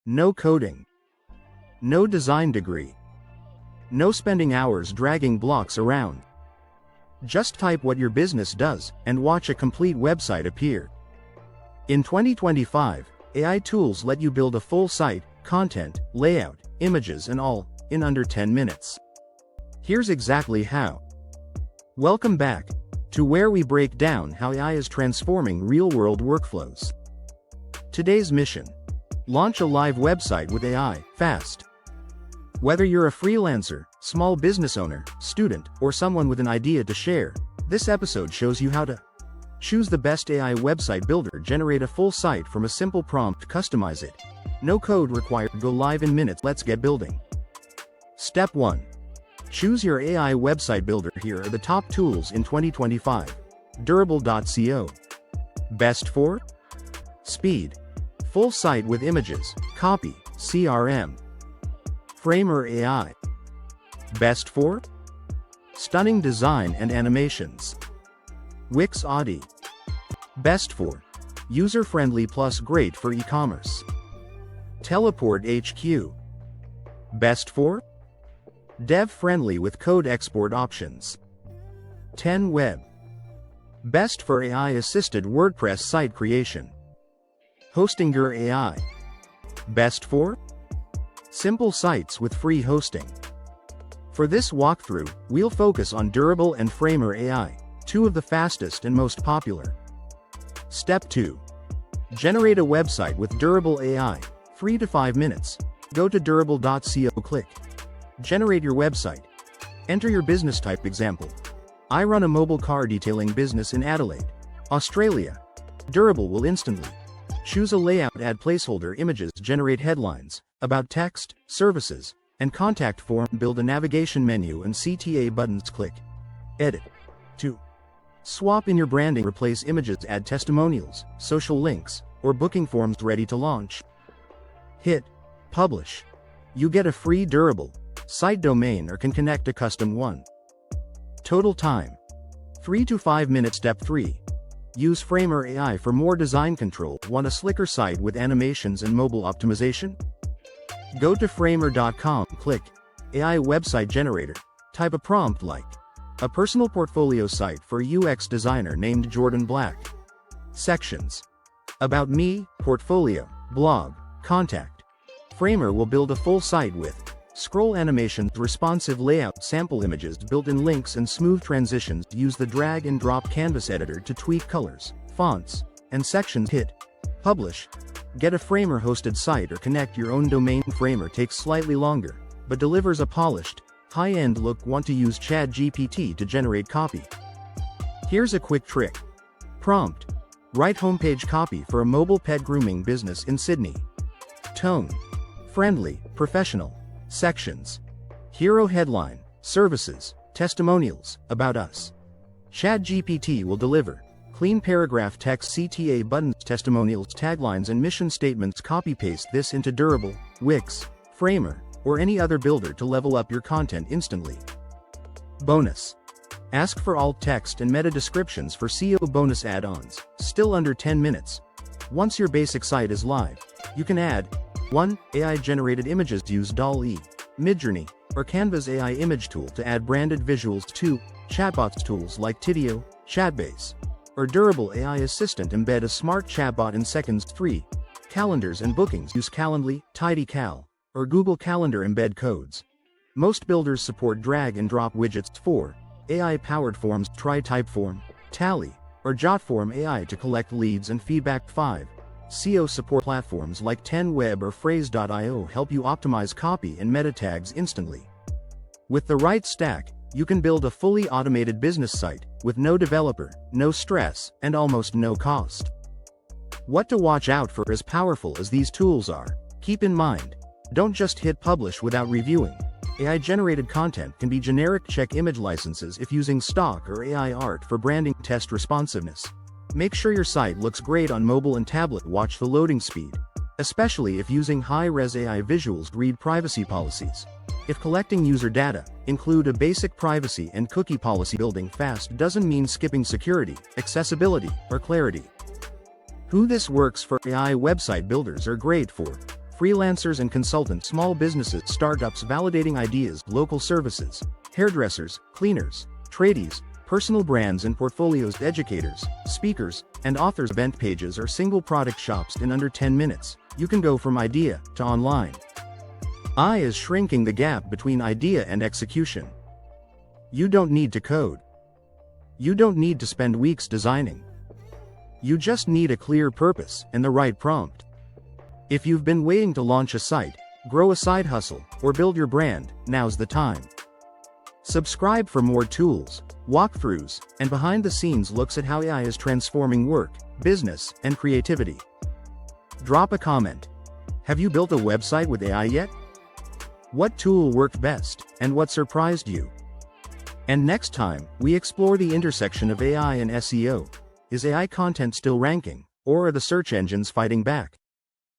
No coding. No design degree. No spending hours dragging blocks around. Just type what your business does, and watch a complete website appear. In 2025, AI tools let you build a full site, content, layout, images and all, in under 10 minutes. Here's exactly how. Welcome back to where we break down how AI is transforming real-world workflows. Today's mission: launch a live website with AI, fast. Whether you're a freelancer, small business owner, student, or someone with an idea to share, this episode shows you how to choose the best AI website builder, generate a full site from a simple prompt, customize it. No code required, go live in minutes. Let's get building. Step 1. Choose your AI website builder. Here are the top tools in 2025. Durable.co. Best for speed. Full site with images, copy, CRM. Framer AI. Best for stunning design and animations. Wix Audi. Best for user-friendly plus great for e-commerce. Teleport HQ. Best for dev-friendly with code export options. 10 Web. Best for AI-assisted WordPress site creation. Hostinger AI. Best for simple sites with free hosting. For this walkthrough, we'll focus on Durable and Framer AI, two of the fastest and most popular. Step 2. Generate a website with Durable AI, 3 to 5 minutes. Go to durable.co, click Generate your website. Enter your business type. Example: I run a mobile car detailing business in Adelaide, Australia. Durable will instantly choose a layout, add placeholder images, generate headlines, about text, services, and contact form, build a navigation menu and CTA buttons. Click Edit. 2. Swap in your branding, replace images, add testimonials, social links, or booking forms. Ready to launch. Hit Publish. You get a free Durable site domain or can connect a custom one. Total time: 3 to 5 minutes. Step 3. Use Framer AI for more design control. Want a slicker site with animations and mobile optimization? Go to framer.com, click AI Website Generator. Type a prompt like a personal portfolio site for a UX designer named Jordan Black. Sections: About Me, Portfolio, Blog, Contact. Framer will build a full site with scroll animations, responsive layout, sample images, built-in links and smooth transitions. Use the drag and drop canvas editor to tweak colors, fonts, and sections. Hit Publish. Get a Framer hosted site or connect your own domain. Framer takes slightly longer, but delivers a polished, high-end look. Want to use ChatGPT to generate copy? Here's a quick trick. Prompt: write homepage copy for a mobile pet grooming business in Sydney. Tone: friendly, professional. Sections: hero headline, services, testimonials, about us. ChatGPT will deliver clean paragraph text, CTA buttons, testimonials, taglines and mission statements. Copy paste this into Durable, Wix, Framer, or any other builder to level up your content instantly. Bonus: ask for alt text and meta descriptions for SEO bonus add-ons, still under 10 minutes. Once your basic site is live, you can add 1. AI-generated images. Use DALL-E, Midjourney, or Canva's AI image tool to add branded visuals. 2. Chatbots. Tools like Tidio, Chatbase, or Durable AI Assistant embed a smart chatbot in seconds. 3. Calendars and bookings. Use Calendly, TidyCal, or Google Calendar embed codes. Most builders support drag-and-drop widgets. 4. AI-powered forms. Try Typeform, Tally, or Jotform AI to collect leads and feedback. 5. SEO support. Platforms like 10 Web or Phrase.io help you optimize copy and meta tags instantly. With the right stack, you can build a fully automated business site, with no developer, no stress, and almost no cost. What to watch out for? As powerful as these tools are, keep in mind, don't just hit publish without reviewing. AI-generated content can be generic. Check image licenses if using stock or AI art for branding. Test responsiveness. Make sure your site looks great on mobile and tablet. Watch the loading speed, especially if using high-res AI visuals. Read privacy policies. If collecting user data, include a basic privacy and cookie policy. Building fast doesn't mean skipping security, accessibility, or clarity. Who this works for? AI website builders are great for freelancers and consultants, small businesses, startups validating ideas, local services, hairdressers, cleaners, tradies, personal brands and portfolios, educators, speakers, and authors. Event pages are single product shops in under 10 minutes. You can go from idea to online. AI is shrinking the gap between idea and execution. You don't need to code. You don't need to spend weeks designing. You just need a clear purpose and the right prompt. If you've been waiting to launch a site, grow a side hustle, or build your brand, now's the time. Subscribe for more tools, walkthroughs, and behind-the-scenes looks at how AI is transforming work, business, and creativity. Drop a comment. Have you built a website with AI yet? What tool worked best, and what surprised you? And next time, we explore the intersection of AI and SEO. Is AI content still ranking, or are the search engines fighting back?